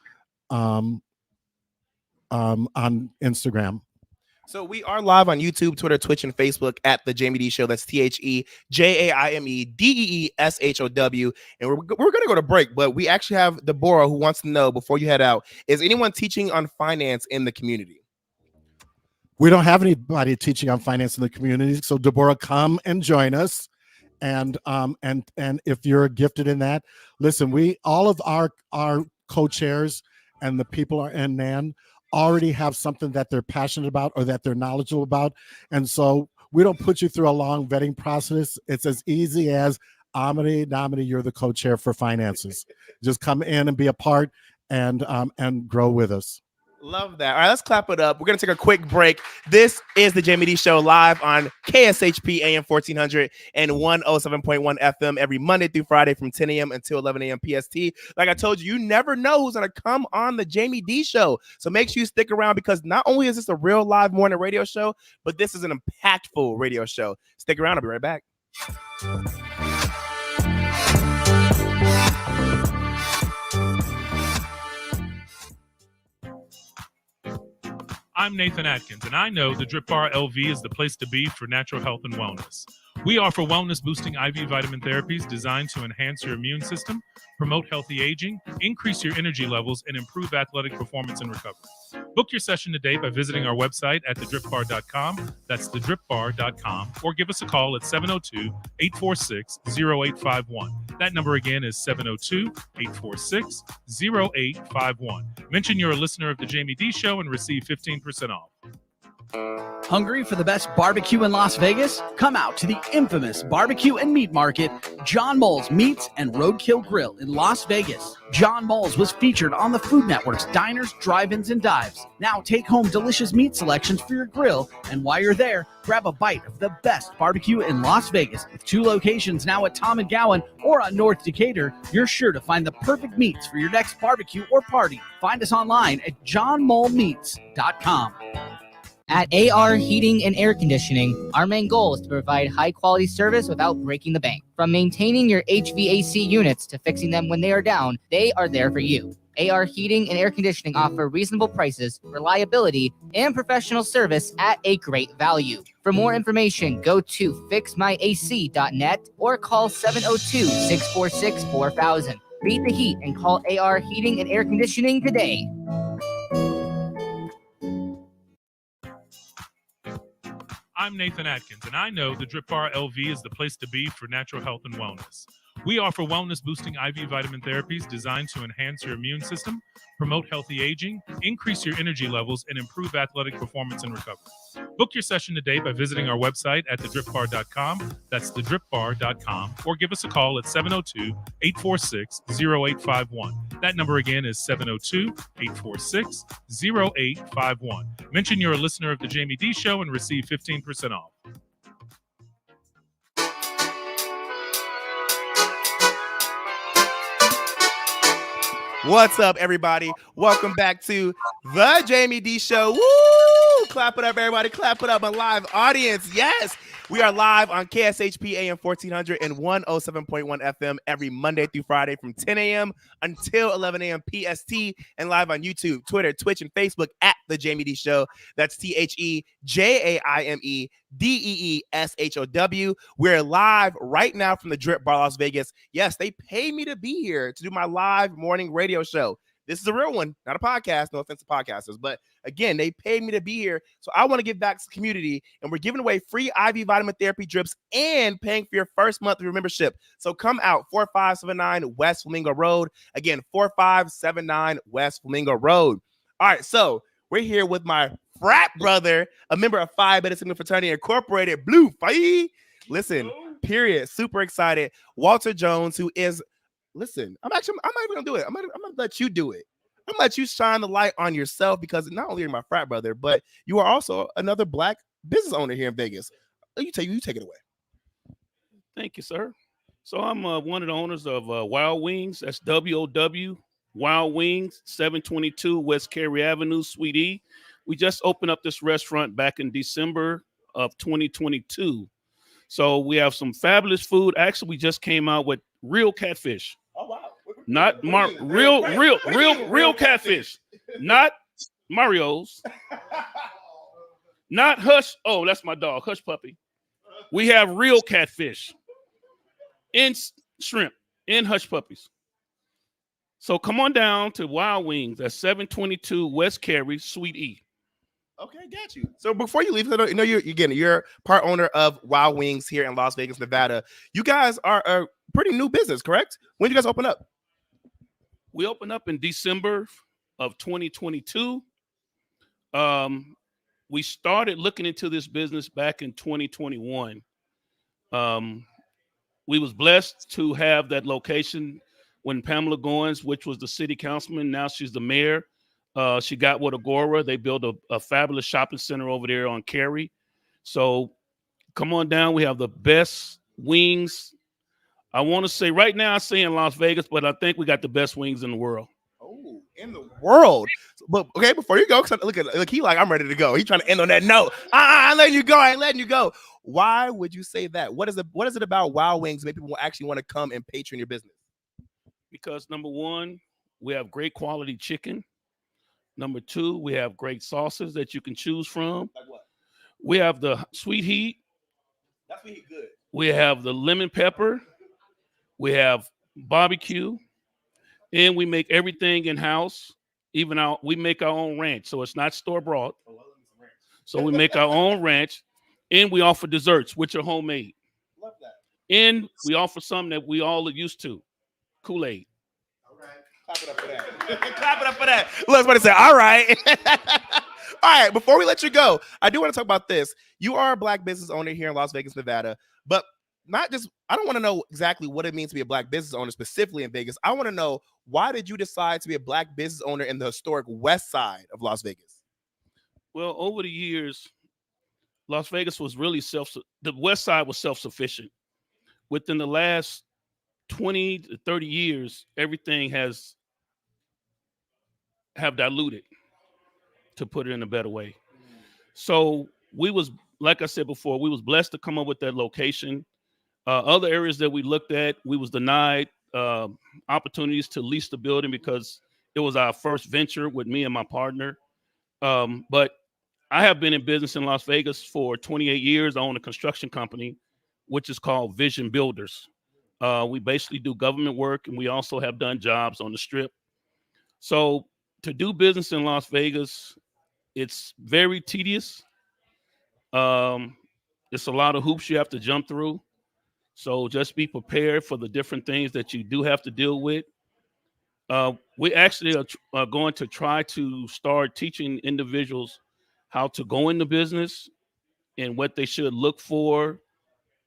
on Instagram. So we are live on YouTube, Twitter, Twitch, and Facebook at The Jaime Dee Show. That's TheJaimeDeeshow. And we're going to go to break, but we actually have Deborah who wants to know, before you head out, is anyone teaching on finance in the community? We don't have anybody teaching on finance in the community. So Deborah, come and join us. And if you're gifted in that, listen, all of our co-chairs and the people in NAN already have something that they're passionate about or that they're knowledgeable about. And so we don't put you through a long vetting process. It's as easy as Amity, you're the co-chair for finances. Just come in and be a part and grow with us. Love that. All right, let's clap it up. We're going to take a quick break. This is the Jaime Dee Show live on KSHP AM 1400 and 107.1 FM every Monday through Friday from 10 a.m. until 11 a.m. PST. Like I told you, you never know who's going to come on the Jaime Dee Show. So make sure you stick around, because not only is this a real live morning radio show, but this is an impactful radio show. Stick around. I'll be right back. I'm Nathan Atkins, and I know the DRIPBaR LV is the place to be for natural health and wellness. We offer wellness-boosting IV vitamin therapies designed to enhance your immune system, promote healthy aging, increase your energy levels, and improve athletic performance and recovery. Book your session today by visiting our website at thedripbar.com. That's thedripbar.com. Or give us a call at 702-846-0851. That number again is 702-846-0851. Mention you're a listener of the Jaime Dee Show and receive 15% off. Hungry for the best barbecue in Las Vegas? Come out to the infamous barbecue and meat market, John Mole's Meats and Roadkill Grill in Las Vegas. John Mole's was featured on the Food Network's Diners, Drive-Ins, and Dives. Now take home delicious meat selections for your grill, and while you're there, grab a bite of the best barbecue in Las Vegas. With 2 locations now at Tom and Gowan or on North Decatur, you're sure to find the perfect meats for your next barbecue or party. Find us online at johnmolemeats.com. At AR Heating and Air Conditioning, our main goal is to provide high-quality service without breaking the bank. From maintaining your HVAC units to fixing them when they are down, they are there for you. AR Heating and Air Conditioning offer reasonable prices, reliability, and professional service at a great value. For more information, go to fixmyac.net or call 702-646-4000. Beat the heat and call AR Heating and Air Conditioning today. I'm Nathan Atkins, and I know the DRIPBaR LV is the place to be for natural health and wellness. We offer wellness-boosting IV vitamin therapies designed to enhance your immune system, promote healthy aging, increase your energy levels, and improve athletic performance and recovery. Book your session today by visiting our website at thedripbar.com. That's thedripbar.com. Or give us a call at 702-846-0851. That number again is 702-846-0851. Mention you're a listener of The Jaime Dee Show and receive 15% off. What's up, everybody? Welcome back to the Jaime Dee Show. Woo! Clap it up, everybody. Clap it up, a live audience. Yes, we are live on KSHP AM 1400 and 107.1 FM every Monday through Friday from 10 a.m. until 11 a.m. PST, and live on YouTube, Twitter, Twitch, and Facebook at the Jaime Dee Show. That's TheJaimedEeshow. We're live right now from the DRIPBaR Las Vegas. Yes, they pay me to be here to do my live morning radio show. This is a real one, not a podcast. No offense to podcasters, but again, they paid me to be here. So I want to give back to the community, and we're giving away free IV vitamin therapy drips and paying for your first month of your membership. So come out, 4579 West Flamingo Road. Again, 4579 West Flamingo Road. All right, so we're here with my frat brother, a member of Phi Beta Sigma Fraternity Incorporated, Blue Phi. Listen, period. Super excited. Walter Jones, who is, listen, I'm not even gonna do it. I'm gonna let you do it. I'm gonna let you shine the light on yourself, because not only are you my frat brother, but you are also another Black business owner here in Vegas. You take it away. Thank you, sir. So I'm one of the owners of Wild Wings. That's WOW Wild Wings, 722 West Cary Avenue, Suite E. We just opened up this restaurant back in December of 2022. So we have some fabulous food. Actually, we just came out with real catfish. Oh wow! Not real catfish. Not Mario's. Not Hush. Oh, that's my dog, Hush Puppy. We have real catfish and shrimp and Hush Puppies. So come on down to Wild Wings at 722 West Cary, Suite E. Okay, got you. So before you leave, I know you're part owner of Wild Wings here in Las Vegas, Nevada. You guys are a pretty new business, correct? When did you guys open up? We opened up in December of 2022. We started looking into this business back in 2021. We was blessed to have that location when Pamela Goins, which was the city councilman, now she's the mayor. She got with Agora. They built a fabulous shopping center over there on Cary. So come on down. We have the best wings. I want to say right now, I say in Las Vegas, but I think we got the best wings in the world. Oh, in the world. But okay, before you go, look, he like, I'm ready to go. He's trying to end on that note. I'm letting you go. I ain't letting you go. Why would you say that? What is it about Wild Wings that make people actually want to come and patron your business? Because number one, we have great quality chicken. Number two, we have great sauces that you can choose from. Like what? We have the sweet heat. That's sweet heat good. We have the lemon pepper. We have barbecue. And we make everything in-house. We make our own ranch. So it's not store-bought. So we make our own ranch. And we offer desserts, which are homemade. Love that. And we offer something that we all are used to. Kool-Aid. All right. Clap it up for that. Clap it up for that. Look, somebody say, all right. All right, before we let you go, I do want to talk about this. You are a Black business owner here in Las Vegas, Nevada, but I don't want to know exactly what it means to be a Black business owner specifically in Vegas. I want to know, why did you decide to be a Black business owner in the historic West Side of Las Vegas? Well, over the years, Las Vegas was really the West Side was self-sufficient. Within the last 20 to 30 years, everything have diluted, to put it in a better way. So we was, like I said before, we was blessed to come up with that location. Other areas that we looked at, we was denied opportunities to lease the building because It was our first venture with me and my partner. But I have been in business in Las Vegas for 28 years. I own a construction company, which is called Vision Builders. We basically do government work, and we also have done jobs on the Strip. So to do business in Las Vegas, it's very tedious. It's a lot of hoops you have to jump through. So just be prepared for the different things that you do have to deal with. We actually are going to try to start teaching individuals how to go into business and what they should look for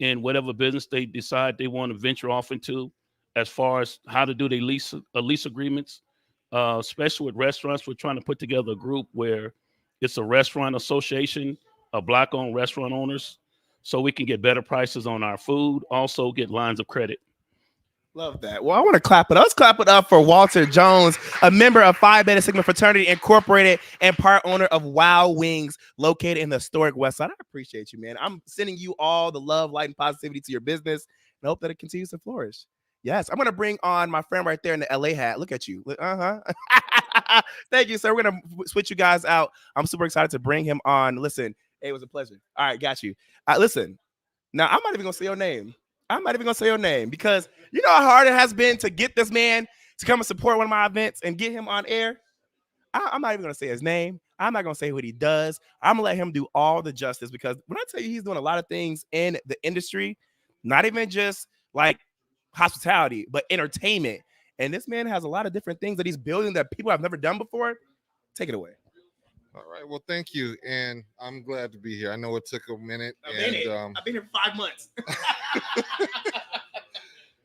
in whatever business they decide they want to venture off into, as far as how to do their lease agreements, especially with restaurants. We're trying to put together a group where it's a restaurant association of Black-owned restaurant owners, so we can get better prices on our food, also get lines of credit. Love that. Well, I want to clap it up. Let's clap it up for Walter Jones, a member of Phi Beta Sigma Fraternity Incorporated and part owner of Wow Wings, located in the historic West Side. I appreciate you, man. I'm sending you all the love, light, and positivity to your business, and I hope that it continues to flourish. Yes, I'm going to bring on my friend right there in the LA hat. Look at you. Thank you, sir. We're going to switch you guys out. I'm super excited to bring him on. Listen, it was a pleasure. All right, got you. Listen, now I'm not even going to say your name. I'm not even going to say your name because you know how hard it has been to get this man to come and support one of my events and get him on air. I'm not even going to say his name. I'm not going to say what he does. I'm going to let him do all the justice because when I tell you he's doing a lot of things in the industry, not even just like hospitality, but entertainment. And this man has a lot of different things that he's building that people have never done before. Take it away. All right. Well, thank you. And I'm glad to be here. I know it took a minute. I've been here 5 months.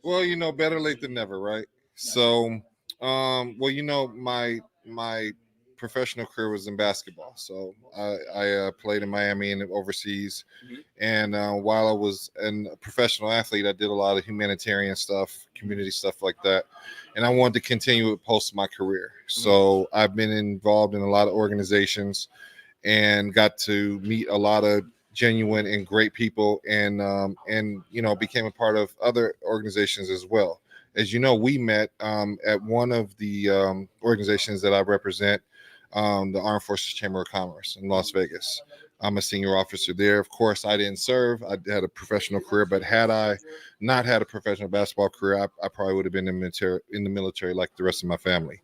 Well, you know, better late than never, right? So, well, you know, my professional career was in basketball. So I played in Miami and overseas. Mm-hmm. And while I was a professional athlete, I did a lot of humanitarian stuff, community stuff like that. And I wanted to continue it post my career. Mm-hmm. So I've been involved in a lot of organizations and got to meet a lot of genuine and great people, and you know, became a part of other organizations as well. As you know, we met at one of the organizations that I represent, the Armed Forces Chamber of Commerce in Las Vegas. I'm a senior officer there. Of course, I didn't serve. I had a professional career, but had I not had a professional basketball career, I probably would have been in the military like the rest of my family.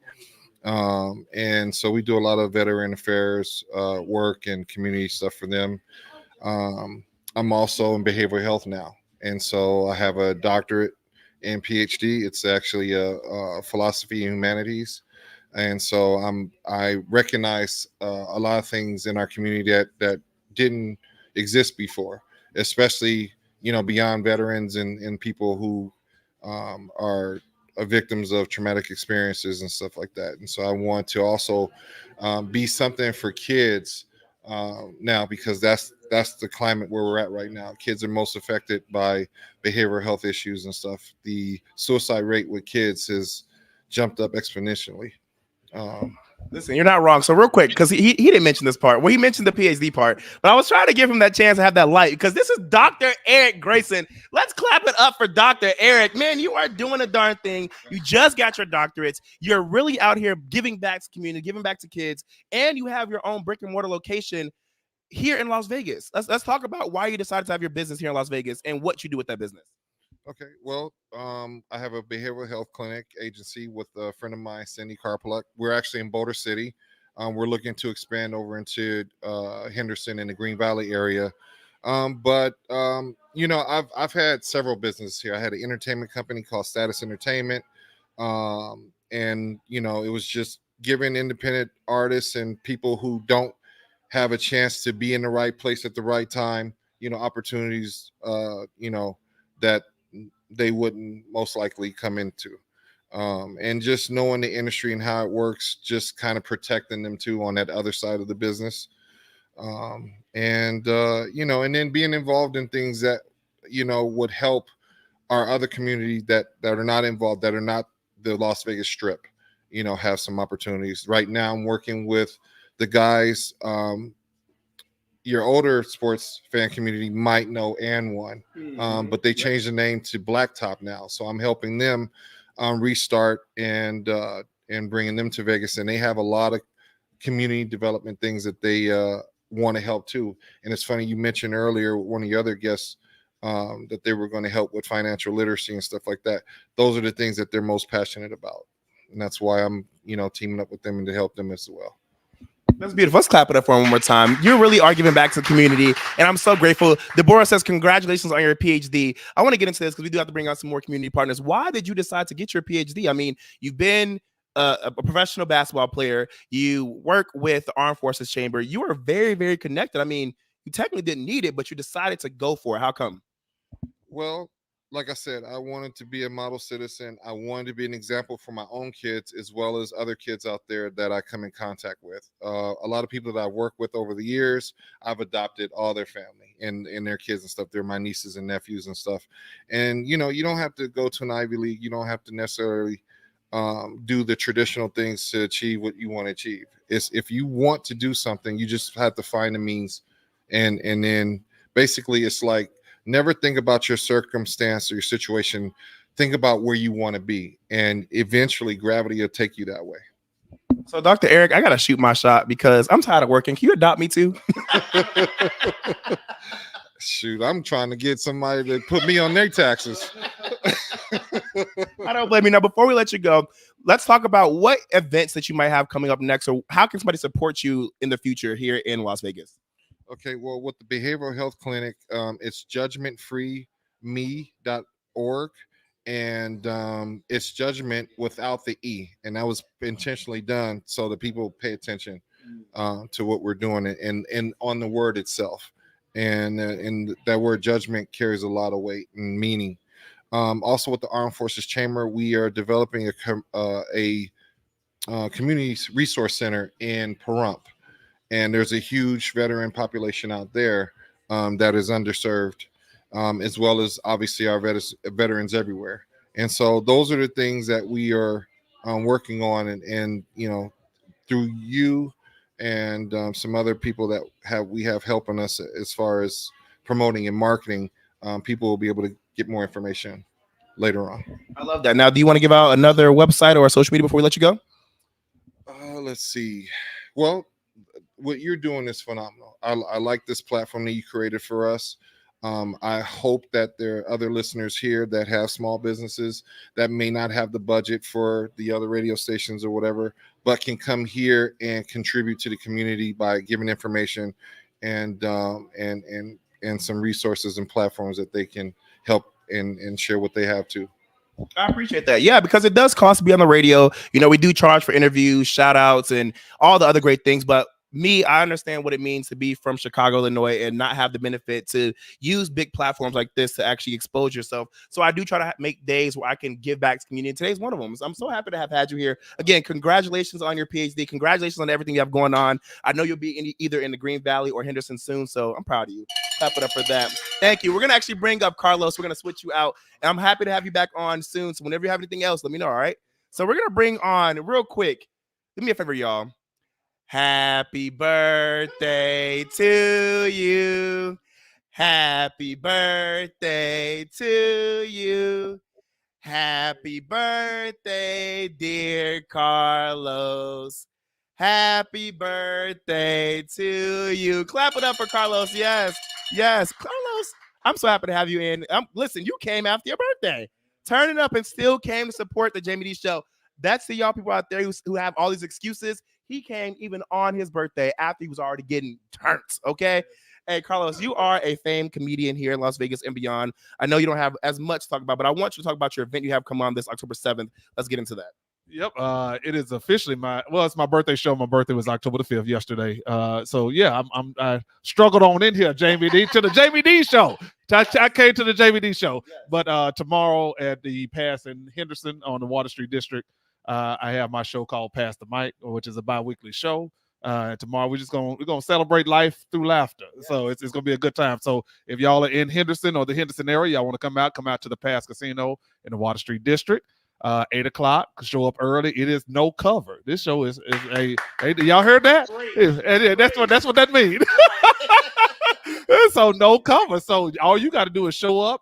And so we do a lot of veteran affairs work and community stuff for them. I'm also in behavioral health now, and so I have a doctorate and PhD. It's actually a philosophy and humanities, and so I recognize a lot of things in our community that didn't exist before, especially, you know, beyond veterans and people who are victims of traumatic experiences and stuff like that. And so I want to also be something for kids now, because that's the climate where we're at right now. Kids are most affected by behavioral health issues and stuff. The suicide rate with kids has jumped up exponentially. Listen, you're not wrong. So real quick, because he didn't mention this part. Well, he mentioned the PhD part, but I was trying to give him that chance to have that light, because this is Dr. Eric Grayson. Let's clap it up for Dr. Eric. Man, you are doing a darn thing. You just got your doctorates. You're really out here giving back to community, giving back to kids, and you have your own brick and mortar location here in Las Vegas. Let's talk about why you decided to have your business here in Las Vegas and what you do with that business. Okay, well, I have a behavioral health clinic agency with a friend of mine, Cindy Carpluck. We're actually in Boulder City. We're looking to expand over into Henderson in the Green Valley area. But you know, I've had several businesses here. I had an entertainment company called Status Entertainment. And, you know, it was just giving independent artists and people who don't have a chance to be in the right place at the right time, you know, opportunities, you know, that they wouldn't most likely come into. And just knowing the industry and how it works, just kind of protecting them too on that other side of the business. And you know, and then being involved in things that, you know, would help our other community that are not involved, that are not the Las Vegas Strip, you know, have some opportunities. Right now I'm working with the guys, your older sports fan community might know And One, but they changed the name to Blacktop now. So I'm helping them restart and and bringing them to Vegas. And they have a lot of community development things that they want to help too. And it's funny, you mentioned earlier, one of your other guests, that they were going to help with financial literacy and stuff like that. Those are the things that they're most passionate about. And that's why I'm, teaming up with them and to help them as well. That's beautiful. Let's clap it up for him one more time. You really are giving back to the community, and I'm so grateful. Deborah says, congratulations on your PhD. I want to get into this because we do have to bring on some more community partners. Why did you decide to get your PhD? I mean, you've been a professional basketball player. You work with the Armed Forces Chamber. You are very, very connected. I mean, you technically didn't need it, but you decided to go for it. How come? Well, like I said, I wanted to be a model citizen. I wanted to be an example for my own kids as well as other kids out there that I come in contact with. A lot of people that I've worked with over the years, I've adopted all their family and their kids and stuff. They're my nieces and nephews and stuff. And, you don't have to go to an Ivy League. You don't have to necessarily do the traditional things to achieve what you want to achieve. It's if you want to do something, you just have to find the means. And then basically it's like, never think about your circumstance or your situation. Think about where you want to be. And eventually gravity will take you that way. So Dr. Eric, I got to shoot my shot because I'm tired of working. Can you adopt me too? Shoot, I'm trying to get somebody to put me on their taxes. I don't blame you. Now, before we let you go, let's talk about what events that you might have coming up next, or how can somebody support you in the future here in Las Vegas? Okay, well, with the Behavioral Health Clinic, it's judgmentfreeme.org, and it's judgment without the E, and that was intentionally done so that people pay attention to what we're doing and on the word itself. And that word judgment carries a lot of weight and meaning. Also, with the Armed Forces Chamber, we are developing a community resource center in Pahrump. And there's a huge veteran population out there that is underserved, as well as obviously our veterans everywhere. And so those are the things that we are working on, and through you and some other people that we have helping us as far as promoting and marketing, people will be able to get more information later on. I love that. Now, do you want to give out another website or a social media before we let you go? Let's see. Well, what you're doing is phenomenal. I like this platform that you created for us. I hope that there are other listeners here that have small businesses that may not have the budget for the other radio stations or whatever, but can come here and contribute to the community by giving information and some resources and platforms that they can help and share what they have too. I appreciate that. Yeah, because it does cost to be on the radio. We do charge for interviews, shout outs, and all the other great things, but I understand what it means to be from Chicago, Illinois, and not have the benefit to use big platforms like this to actually expose yourself. So I do try to make days where I can give back to the community. And today's one of them. So I'm so happy to have had you here. Again, congratulations on your PhD. Congratulations on everything you have going on. I know you'll be either in the Green Valley or Henderson soon, so I'm proud of you. Clap it up for that. Thank you. We're going to actually bring up Carlos. We're going to switch you out, and I'm happy to have you back on soon. So whenever you have anything else, let me know, all right? So we're going to bring on, real quick, do me a favor, y'all. Happy birthday to you. Happy birthday to you. Happy birthday, dear Carlos. Happy birthday to you. Clap it up for Carlos. Yes. Carlos, I'm so happy to have you in. Listen, you came after your birthday. Turn it up and still came to support the Jaime Dee Show. That's the y'all people out there who have all these excuses. He came even on his birthday after he was already getting turned, okay? Hey, Carlos, you are a famed comedian here in Las Vegas and beyond. I know you don't have as much to talk about, but I want you to talk about your event you have come on this October 7th. Let's get into that. Yep. It is officially it's my birthday show. My birthday was October the 5th yesterday. So yeah, I struggled on in here, Jaime Dee, to the Jaime Dee Show. I came to the Jaime Dee Show, but tomorrow at the Pass in Henderson on the Water Street District, I have my show called Pass the Mic, which is a bi-weekly show. Tomorrow we're gonna celebrate life through laughter. Yes. So it's gonna be a good time. So if y'all are in Henderson or the Henderson area, y'all want to come out to the Pass Casino in the Water Street District. 8 o'clock. Show up early. It is no cover. This show is y'all heard that? That's what that means. So no cover. So all you got to do is show up.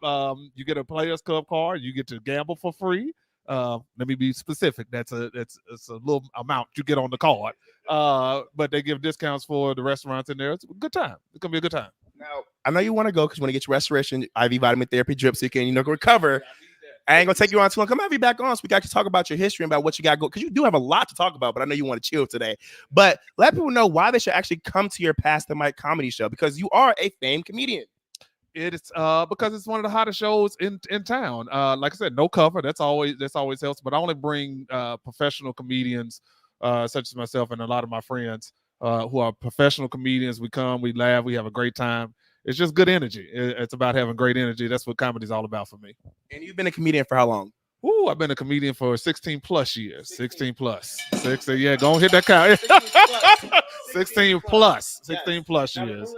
You get a Players Club card. You get to gamble for free. Let me be specific. It's a little amount you get on the card. But they give discounts for the restaurants in there. It's a good time. It's gonna be a good time. Now, I know you want to go because you want to get your restoration, IV vitamin therapy drip, so you can recover. I ain't gonna take you on too long. Come have you back on so we got to talk about your history and about what you got going, because you do have a lot to talk about. But I know you want to chill today. But let people know why they should actually come to your Pass the Mic comedy show, because you are a famed comedian. It's because it's one of the hottest shows in town. Like I said, no cover. That's always helps. But I only bring professional comedians such as myself and a lot of my friends who are professional comedians. We come, we laugh, we have a great time. It's just good energy. It's about having great energy. That's what comedy is all about for me. And you've been a comedian for how long? Ooh, I've been a comedian for 16 plus years. 16 plus. 16, yeah, go and hit that count. 16 plus years.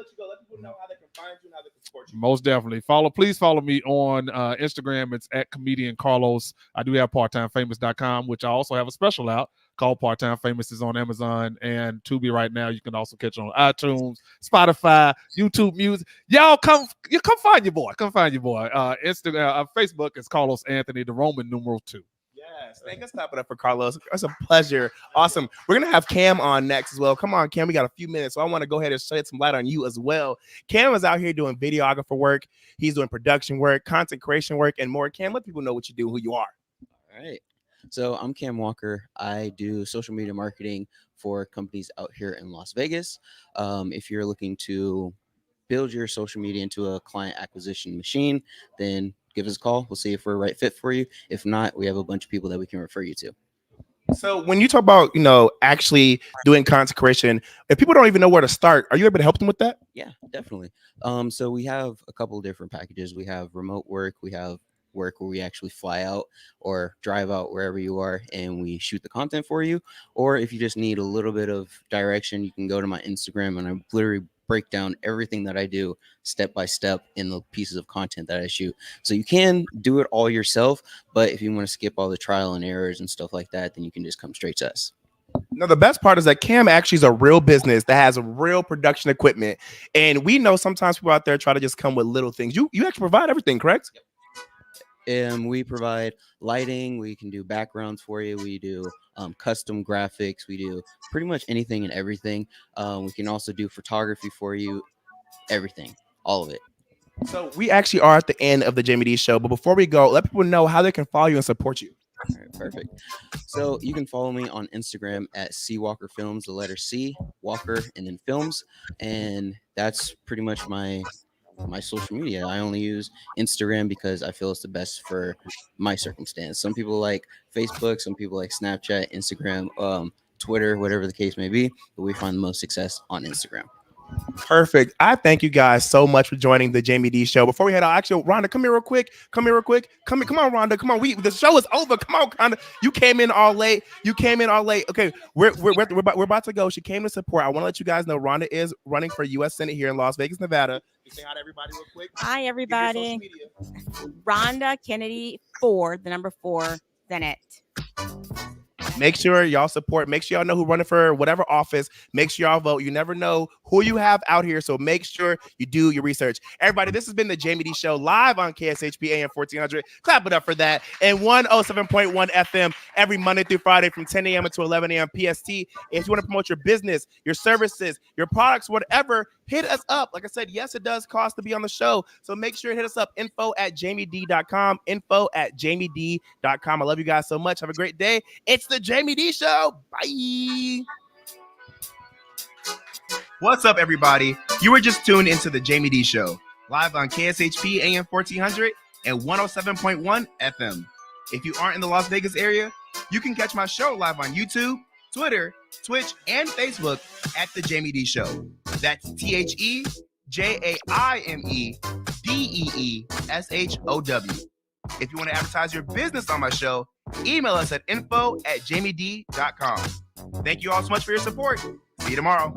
Most definitely. Please follow me on Instagram. It's at Comedian Carlos. I do have parttimefamous.com, which I also have a special out called Part Time Famous. Is on Amazon and Tubi right now. You can also catch it on iTunes, Spotify, YouTube Music. Y'all come find your boy. Instagram, Facebook is Carlos Anthony, the Roman numeral 2. Yes, thank us. Clap it up for Carlos. It's a pleasure. Awesome. We're gonna have Cam on next as well. Come on, Cam. We got a few minutes, so I want to go ahead and shed some light on you as well. Cam is out here doing videographer work. He's doing production work, content creation work, and more. Cam, let people know what you do, who you are. All right. So I'm Cam Walker. I do social media marketing for companies out here in Las Vegas. If you're looking to build your social media into a client acquisition machine, then give us a call. We'll see if we're a right fit for you. If not, we have a bunch of people that we can refer you to. So when you talk about, actually doing content creation, if people don't even know where to start, are you able to help them with that? Yeah, definitely. So we have a couple of different packages. We have remote work. We have work where we actually fly out or drive out wherever you are and we shoot the content for you. Or if you just need a little bit of direction, you can go to my Instagram and I literally break down everything that I do step by step in the pieces of content that I shoot. So you can do it all yourself, but if you want to skip all the trial and errors and stuff like that, then you can just come straight to us. No, the best part is that Cam actually is a real business that has real production equipment. And we know sometimes people out there try to just come with little things. You actually provide everything, correct? Yep. We provide lighting. We can do backgrounds for you. We do custom graphics. We do pretty much anything and everything. We can also do photography for you. Everything, all of it. So we actually are at the end of the Jaime Dee show. But before we go, let people know how they can follow you and support you. All right, perfect. So you can follow me on Instagram at C Walker Films, the letter C, Walker, and then Films. And that's pretty much my social media. I only use Instagram because I feel it's the best for my circumstance. Some people like Facebook, some people like Snapchat, Instagram, Twitter, whatever the case may be, but we find the most success on Instagram. Perfect. I thank you guys so much for joining the Jaime Dee show. Before we head out, actually, Rhonda, come here real quick. Come here, come on, Rhonda. Come on. The show is over. Come on, Rhonda. You came in all late. Okay, we're about to go. She came to support. I want to let you guys know Rhonda is running for U.S. Senate here in Las Vegas, Nevada. Say hi to everybody real quick. Hi, everybody. Rhonda Kennedy 4, the number 4, Senate. Make sure y'all support. Make sure y'all know who's running for whatever office. Make sure y'all vote. You never know who you have out here, so make sure you do your research. Everybody, this has been the Jaime Dee show live on KSHP AM 1400. Clap it up for that. And 107.1 FM every Monday through Friday from 10 a.m. until 11 a.m. PST. If you want to promote your business, your services, your products, whatever, hit us up. Like I said, yes, it does cost to be on the show, so make sure you hit us up. info@JamieD.com. info@JamieD.com. I love you guys so much. Have a great day. It's the Jaime Dee show. Bye. What's up, everybody? You were just tuned into the Jaime Dee show live on KSHP AM 1400 and 107.1 FM. If you aren't in the Las Vegas area, you can catch my show live on YouTube, Twitter, Twitch, and Facebook at the Jaime Dee show. That's TheJaimeDeeshow. If you want to advertise your business on my show, email us at info@JamieD.com. Thank you all so much for your support. See you tomorrow.